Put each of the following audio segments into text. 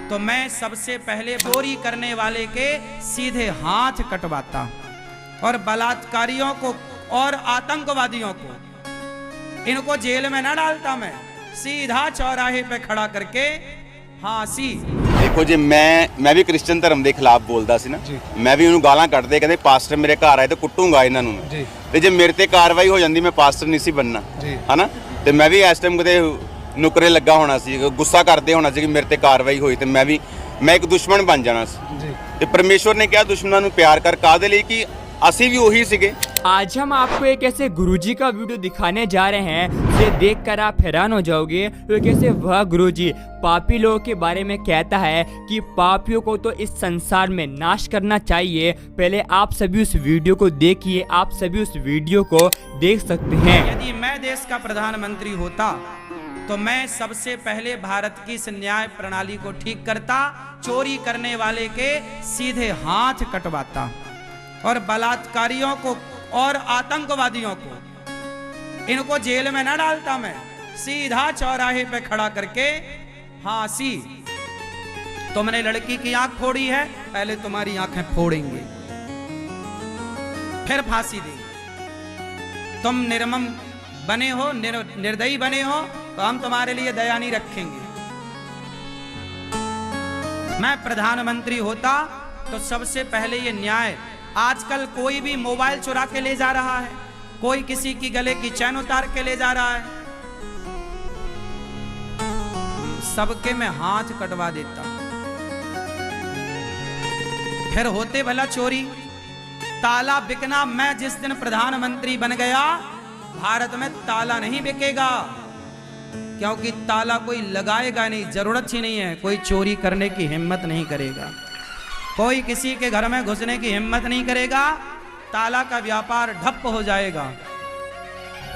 तो मैं सबसे पहले चोरी करने वाले के सीधे हाथ कटवाता और बलात्कारियों को और आतंकवादियों को इनको जेल में ना डालता, मैं सीधा चौराहे पे खड़ा करके फांसी। देखो जी, मैं भी क्रिश्चियन धर्म के खिलाफ बोलता सी ना, मैं भी उन्होंने गालां कटदे, कहते पास्टर मेरे घर आए तो कुटूंगा इन्हों ते जे मेरे ते कार्रवाई हो जाती मैं पास्टर नहीं सी बनना है ना। तो मैं भी इस टाइम किते नुकरे लगा होना सी, गुस्सा करते होना सी कि मेरे ते कार्रवाई हुई तो मैं एक दुश्मन बन जाना सी। ते परमेश्वर ने कहा दुश्मनों को प्यार कर, काहदे लई कि असी भी वही सीगे। आज हम आपको एक ऐसे गुरुजी का वीडियो दिखाने जा रहे हैं जिसे देखकर आप हैरान हो जाओगे। तो कैसे वह गुरुजी पापी लोगों के बारे में कहता है कि पापियों को तो इस संसार में नाश करना चाहिए। पहले आप सभी उस वीडियो को देखिए, आप सभी उस वीडियो को देख सकते हैं। यदि मैं देश का प्रधानमंत्री होता तो मैं सबसे पहले भारत की इस न्याय प्रणाली को ठीक करता, चोरी करने वाले के सीधे हाथ कटवाता और बलात्कारियों को और आतंकवादियों को इनको जेल में ना डालता, मैं सीधा चौराहे पे खड़ा करके फांसी। तुमने लड़की की आंख फोड़ी है, पहले तुम्हारी आंखें फोड़ेंगे फिर फांसी देंगे। तुम निर्मम बने हो, निर्दयी बने हो तो हम तुम्हारे लिए दया नहीं रखेंगे। मैं प्रधानमंत्री होता तो सबसे पहले ये न्याय, आजकल कोई भी मोबाइल चुरा के ले जा रहा है, कोई किसी की गले की चैन उतार के ले जा रहा है, सबके मैं हाथ कटवा देता। फिर होते भला चोरी, ताला बिकना, मैं जिस दिन प्रधानमंत्री बन गया भारत में ताला नहीं बिकेगा, क्योंकि ताला कोई लगाएगा नहीं, जरूरत ही नहीं है, कोई चोरी करने की हिम्मत नहीं करेगा, कोई किसी के घर में घुसने की हिम्मत नहीं करेगा, ताला का व्यापार ठप हो जाएगा,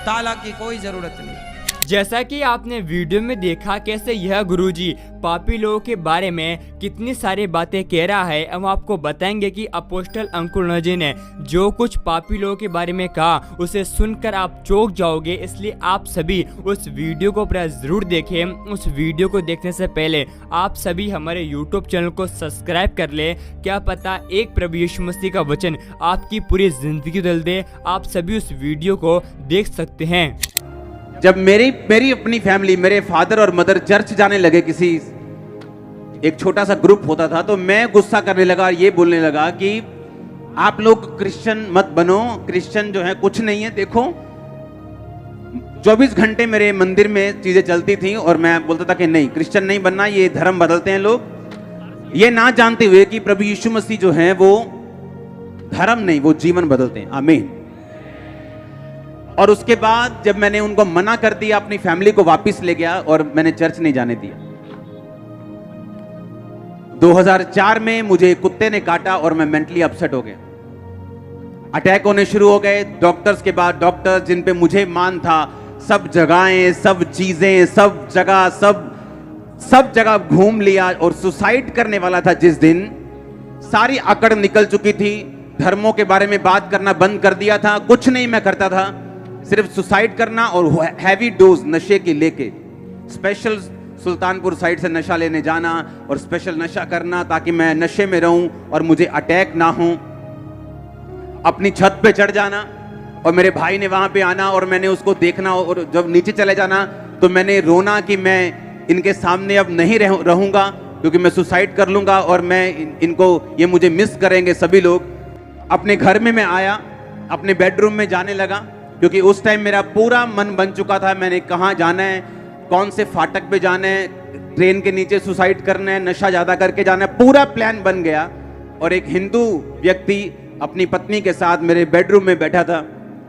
ताला की कोई जरूरत नहीं। जैसा कि आपने वीडियो में देखा कैसे यह गुरुजी पापी लोगों के बारे में कितनी सारी बातें कह रहा है। हम आपको बताएंगे कि अपोस्टल अंकुर जी ने जो कुछ पापी लोगों के बारे में कहा उसे सुनकर आप चौंक जाओगे। इसलिए आप सभी उस वीडियो को जरूर देखें। उस वीडियो को देखने से पहले आप सभी हमारे YouTube चैनल को सब्सक्राइब कर ले। क्या पता एक प्रभु यीशु मसीह का वचन आपकी पूरी जिंदगी बदल दे। आप सभी उस वीडियो को देख सकते हैं। जब मेरी अपनी फैमिली, मेरे फादर और मदर चर्च जाने लगे, किसी एक छोटा सा ग्रुप होता था, तो मैं गुस्सा करने लगा, ये बोलने लगा कि आप लोग क्रिश्चियन मत बनो, क्रिश्चियन जो है कुछ नहीं है। देखो 24 घंटे मेरे मंदिर में चीजें चलती थी और मैं बोलता था कि नहीं, क्रिश्चियन नहीं बनना, ये धर्म बदलते हैं लोग, ये ना जानते हुए कि प्रभु यीशु मसीह जो है वो धर्म नहीं, वो जीवन बदलते हैं। आमीन। और उसके बाद जब मैंने उनको मना कर दिया, अपनी फैमिली को वापस ले गया और मैंने चर्च नहीं जाने दिया। 2004 में मुझे कुत्ते ने काटा और मैं मेंटली अपसेट हो गया, अटैक होने शुरू हो गए। डॉक्टर्स के बाद डॉक्टर्स जिन पे मुझे मान था, सब जगहें, सब चीजें, सब जगह घूम लिया और सुसाइड करने वाला था जिस दिन, सारी अकड़ निकल चुकी थी। धर्मों के बारे में बात करना बंद कर दिया था, कुछ नहीं मैं करता था, सिर्फ सुसाइड करना और हैवी डोज नशे की लेके स्पेशल सुल्तानपुर साइड से नशा लेने जाना और स्पेशल नशा करना ताकि मैं नशे में रहूं और मुझे अटैक ना हो। अपनी छत पे चढ़ जाना और मेरे भाई ने वहां पे आना और मैंने उसको देखना, और जब नीचे चले जाना तो मैंने रोना कि मैं इनके सामने अब नहीं रहूंगा क्योंकि मैं सुसाइड कर लूंगा और मैं इनको, ये मुझे मिस करेंगे सभी लोग। अपने घर में मैं आया, अपने बेडरूम में जाने लगा क्योंकि उस टाइम मेरा पूरा मन बन चुका था, मैंने कहाँ जाना है, कौन से फाटक पे जाना है, ट्रेन के नीचे सुसाइड करना है, नशा ज्यादा करके जाना है, पूरा प्लान बन गया। और एक हिंदू व्यक्ति अपनी पत्नी के साथ मेरे बेडरूम में बैठा था,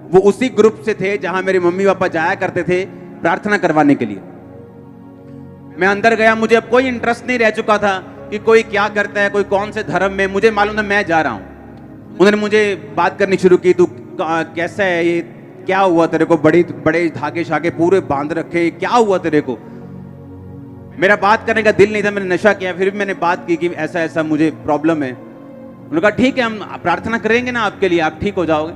वो उसी ग्रुप से थे जहां मेरे मम्मी पापा जाया करते थे प्रार्थना करवाने के लिए। मैं अंदर गया, मुझे अब कोई इंटरेस्ट नहीं रह चुका था कि कोई क्या करता है, कोई कौन से धर्म में, मुझे मालूम था मैं जा रहा हूं। उन्होंने मुझे बात करनी शुरू की, तू कैसा है, ये क्या हुआ तेरे को, बड़े धागे शागे पूरे बांध रखे, क्या हुआ तेरे को। मेरा बात करने का दिल नहीं था, मैंने नशा किया, फिर भी मैंने बात की कि ऐसा ऐसा मुझे प्रॉब्लम है। उन्होंने कहा ठीक है, हम प्रार्थना करेंगे ना आपके लिए, आप ठीक हो जाओगे।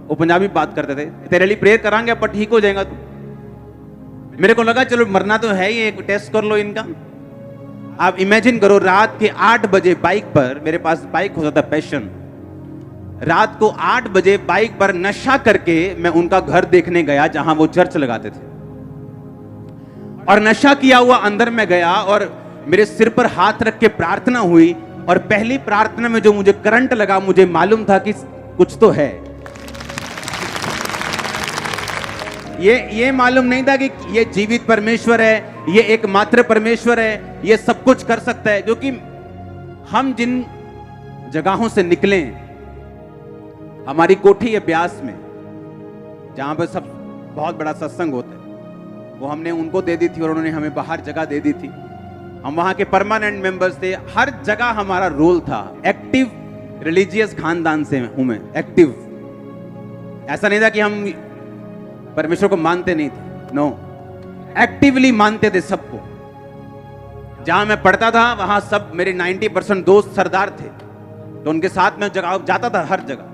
वो पंजाबी बात करते थे, तेरे लिए प्रेयर करांगे, पर ठीक हो जाएगा तू। मेरे को लगा चलो मरना तो है ही, एक टेस्ट कर लो इनका। आप इमेजिन करो, रात के 8 बजे बाइक पर, मेरे पास बाइक होता था पैशन, रात को 8 बजे बाइक पर नशा करके मैं उनका घर देखने गया जहां वो चर्च लगाते थे, और नशा किया हुआ अंदर में गया और मेरे सिर पर हाथ रख के प्रार्थना हुई, और पहली प्रार्थना में जो मुझे करंट लगा, मुझे मालूम था कि कुछ तो है। ये मालूम नहीं था कि ये जीवित परमेश्वर है, ये एकमात्र परमेश्वर है, ये सब कुछ कर सकता है। क्योंकि हम जिन जगहों से निकले, हमारी कोठी है ब्यास में, जहां पर सब बहुत बड़ा सत्संग होता है, वो हमने उनको दे दी थी और उन्होंने हमें बाहर जगह दे दी थी। हम वहां के परमानेंट मेंबर्स थे, हर जगह हमारा रोल था। एक्टिव रिलीजियस खानदान से हूं मैं, एक्टिव। ऐसा नहीं था कि हम परमेश्वर को मानते नहीं थे, नो, एक्टिवली मानते थे सबको। जहां मैं पढ़ता था वहां सब मेरे 90% दोस्त सरदार थे, तो उनके साथ में जगह जाता था, हर जगह,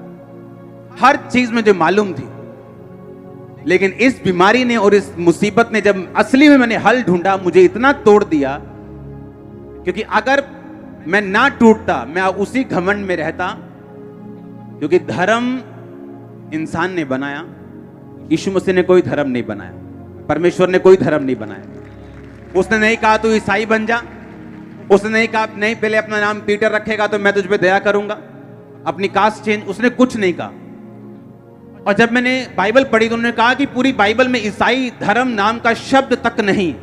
हर चीज मुझे मालूम थी। लेकिन इस बीमारी ने और इस मुसीबत ने, जब असली में मैंने हल ढूंढा, मुझे इतना तोड़ दिया, क्योंकि अगर मैं ना टूटता, मैं उसी घमंड में रहता। क्योंकि धर्म इंसान ने बनाया, यीशु मसीह ने कोई धर्म नहीं बनाया, परमेश्वर ने कोई धर्म नहीं बनाया। उसने नहीं कहा तू ईसाई बन जा, उसने नहीं कहा नहीं पहले अपना नाम पीटर रखेगा तो मैं तुझ पे दया करूंगा, अपनी कास्ट चेंज, उसने कुछ नहीं कहा। और जब मैंने बाइबल पढ़ी तो उन्होंने कहा कि पूरी बाइबल में ईसाई धर्म नाम का शब्द तक नहीं।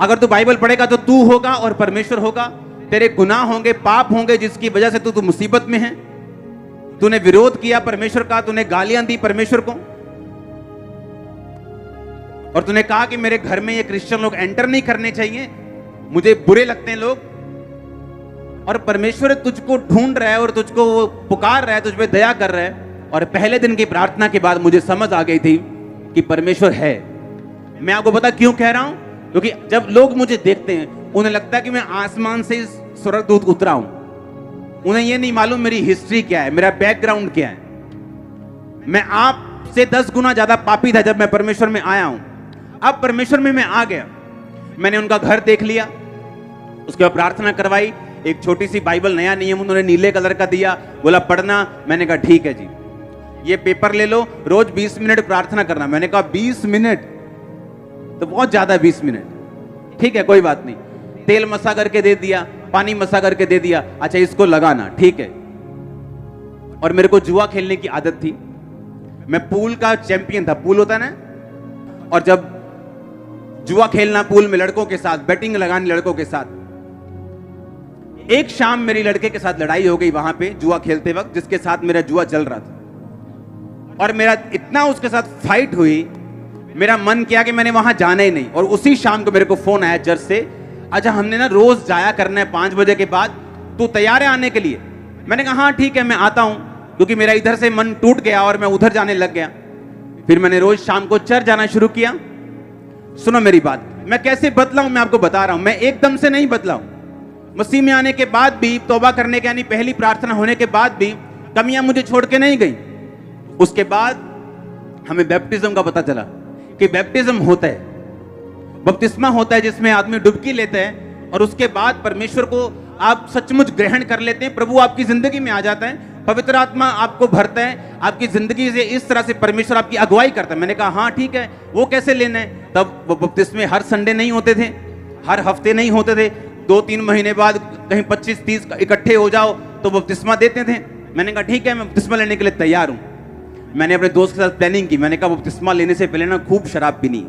अगर तू बाइबल पढ़ेगा तो तू होगा और परमेश्वर होगा, तेरे गुनाह होंगे, पाप होंगे, जिसकी वजह से तू मुसीबत में है। तूने विरोध किया परमेश्वर का, तूने गालियां दी परमेश्वर को, और तूने कहा कि मेरे घर में ये क्रिश्चियन लोग एंटर नहीं करने चाहिए, मुझे बुरे लगते हैं लोग। और परमेश्वर तुझको ढूंढ रहा है और तुझको वो पुकार रहा है, तुझ पे दया कर रहा है। और पहले दिन की प्रार्थना के बाद मुझे समझ आ गई थी कि परमेश्वर है। मैं आपको पता क्यों कह रहा हूं? क्योंकि जब लोग मुझे देखते हैं, उन्हें लगता है कि मैं आसमान से स्वर्गदूत उतरा हूं। उन्हें यह नहीं मालूम मेरी हिस्ट्री क्या है, मेरा बैकग्राउंड क्या है। मैं आपसे 10 गुना ज्यादा पापी था जब मैं परमेश्वर में आया हूं। अब परमेश्वर में मैं आ गया, मैंने उनका घर देख लिया, उसके बाद प्रार्थना करवाई। एक छोटी सी बाइबल, नया नियम उन्होंने नीले कलर का दिया, बोला पढ़ना। मैंने कहा ठीक है जी, ये पेपर ले लो, रोज 20 मिनट प्रार्थना करना। मैंने कहा 20 मिनट तो बहुत ज्यादा, 20 मिनट ठीक है, कोई बात नहीं। तेल मसा करके दे दिया, पानी मसा करके दे दिया, अच्छा इसको लगाना, ठीक है। और मेरे को जुआ खेलने की आदत थी, मैं पूल का चैंपियन था, पूल होता है ना, और जब जुआ खेलना पूल में लड़कों के साथ, बैटिंग लगानी लड़कों के साथ। एक शाम मेरी लड़के के साथ लड़ाई हो गई वहां पे जुआ खेलते वक्त, जिसके साथ मेरा जुआ चल रहा था, और मेरा इतना उसके साथ फाइट हुई, मेरा मन किया कि मैंने वहां जाना ही नहीं। और उसी शाम को मेरे को फोन आया चर्च से, अच्छा हमने ना रोज जाया करना है 5 बजे के बाद, तू तैयार है आने के लिए? मैंने कहा हाँ ठीक है मैं आता हूं, क्योंकि मेरा इधर से मन टूट गया और मैं उधर जाने लग गया। फिर मैंने रोज शाम को चर्च जाना शुरू किया। सुनो मेरी बात, मैं कैसे बदला हूं मैं आपको बता रहा हूं। मैं एकदम से नहीं बदला हूं, मसीह में आने के बाद भी, तौबा करने के यानी पहली प्रार्थना होने के बाद भी कमियां मुझे छोड़ के नहीं गई। उसके बाद हमें बैप्टिज्म का पता चला कि बैप्टिज्म होता है, बपतिस्मा होता है जिसमें आदमी डुबकी लेता है, और उसके बाद परमेश्वर को आप सचमुच ग्रहण कर लेते हैं, प्रभु आपकी जिंदगी में आ जाता है, पवित्र आत्मा आपको भरता है, आपकी जिंदगी से इस तरह से परमेश्वर आपकी अगुवाई करता है। मैंने कहा हाँ ठीक है, वो कैसे लेना है? तब वो बपतिस्मे हर संडे नहीं होते थे, हर हफ्ते नहीं होते थे, 2-3 महीने बाद कहीं 25-30 इकट्ठे हो जाओ तो बपतिस्मा देते थे। मैंने कहा ठीक है मैं बपतिस्मा लेने के लिए तैयार हूं। मैंने अपने दोस्त के साथ प्लानिंग की, मैंने कहा बपतिस्मा लेने से पहले ना खूब शराब पीनी,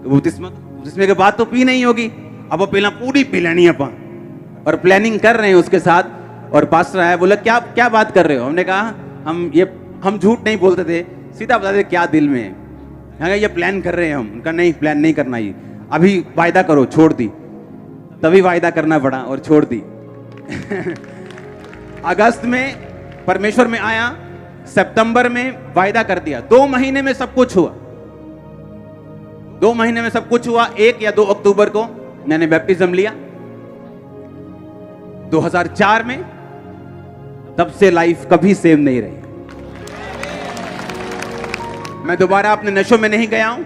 बपतिस्मे के बाद तो पी नहीं होगी, अब वो पहला पूरी पी लेनी है अपन। और प्लानिंग कर रहे हैं उसके साथ, और पास्टर आया, बोला क्या क्या बात कर रहे हो? हमने कहा हम झूठ नहीं बोलते थे, सीधा बताते क्या दिल में है, ये प्लान कर रहे हैं हम। उनका नहीं, प्लान नहीं करना, ये अभी वायदा करो, छोड़ दी। तभी वायदा करना पड़ा और छोड़ दी। अगस्त में परमेश्वर में आया, सितंबर में वायदा कर दिया, 2 महीने में सब कुछ हुआ। 2 महीने में सब कुछ हुआ। 1 या 2 अक्टूबर को मैंने बैप्टिज्म लिया 2004 में। तब से लाइफ कभी सेम नहीं रही। मैं दोबारा अपने नशों में नहीं गया हूं,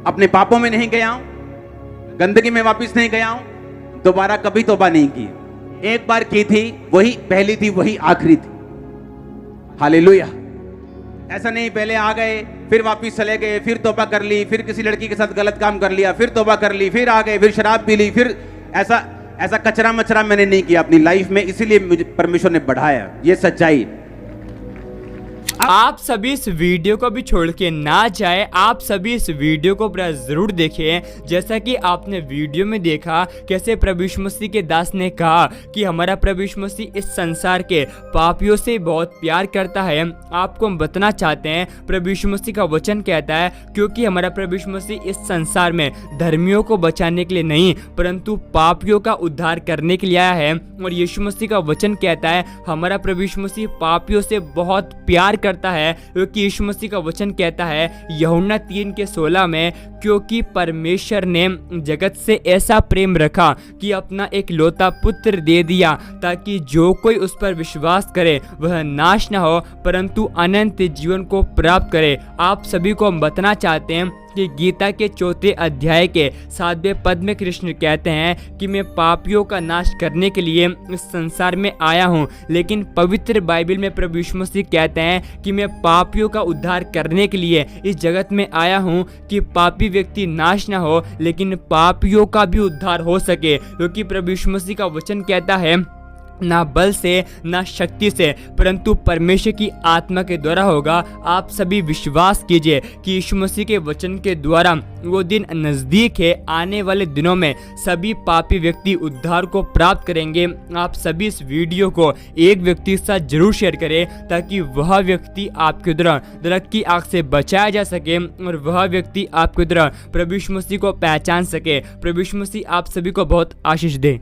अपने पापों में नहीं गया हूं, गंदगी में वापस नहीं गया हूं, दोबारा कभी तौबा नहीं की। एक बार की थी, वही पहली थी, वही आखिरी थी। हालेलुया। ऐसा नहीं पहले आ गए, फिर वापस चले गए, फिर तौबा कर ली, फिर किसी लड़की के साथ गलत काम कर लिया, फिर तौबा कर ली, फिर आ गए, फिर शराब पी ली, फिर ऐसा कचरा मचरा मैंने नहीं किया अपनी लाइफ में, इसीलिए मुझे परमेश्वर ने बढ़ाया। ये सच्चाई। आप सभी इस वीडियो को भी छोड़ के ना जाए, आप सभी इस वीडियो को पूरा जरूर देखें। जैसा कि आपने वीडियो में देखा कैसे प्रभु यीशु मसीह के दास ने कहा कि हमारा प्रभु यीशु मसीह इस संसार के पापियों से बहुत प्यार करता है। आपको हम बताना चाहते हैं, प्रभु यीशु मसीह का वचन कहता है, क्योंकि हमारा प्रभु यीशु मसीह इस संसार में धर्मियों को बचाने के लिए नहीं परंतु पापियों का उद्धार करने के लिए आया है। और यीशु मसीह का वचन कहता है हमारा प्रभु यीशु मसीह पापियों से बहुत प्यार करता है, क्योंकि यीशु मसीह का वचन कहता है यूहन्ना 3:16 में, क्योंकि परमेश्वर ने जगत से ऐसा प्रेम रखा कि अपना एक लौता पुत्र दे दिया, ताकि जो कोई उस पर विश्वास करे वह नाश न हो परंतु अनंत जीवन को प्राप्त करे। आप सभी को हम बताना चाहते हैं कि गीता के 4 अध्याय के 7वें पद में कृष्ण कहते हैं कि मैं पापियों का नाश करने के लिए इस संसार में आया हूं, लेकिन पवित्र बाइबल में प्रभु यीशु मसीह कहते हैं कि मैं पापियों का उद्धार करने के लिए इस जगत में आया हूं कि पापी व्यक्ति नाश ना हो लेकिन पापियों का भी उद्धार हो सके। क्योंकि प्रभु यीशु मसीह का वचन कहता है ना बल से ना शक्ति से परंतु परमेश्वर की आत्मा के द्वारा होगा। आप सभी विश्वास कीजिए कि यीशु मसीह के वचन के द्वारा वो दिन नजदीक है। आने वाले दिनों में सभी पापी व्यक्ति उद्धार को प्राप्त करेंगे। आप सभी इस वीडियो को एक व्यक्ति के साथ जरूर शेयर करें ताकि वह व्यक्ति आपके द्वारा नरक की आग से बचाया जा सके और वह व्यक्ति आपके द्वारा प्रभु यीशु मसीह को पहचान सके। प्रभु यीशु मसीह आप सभी को बहुत आशीष दे।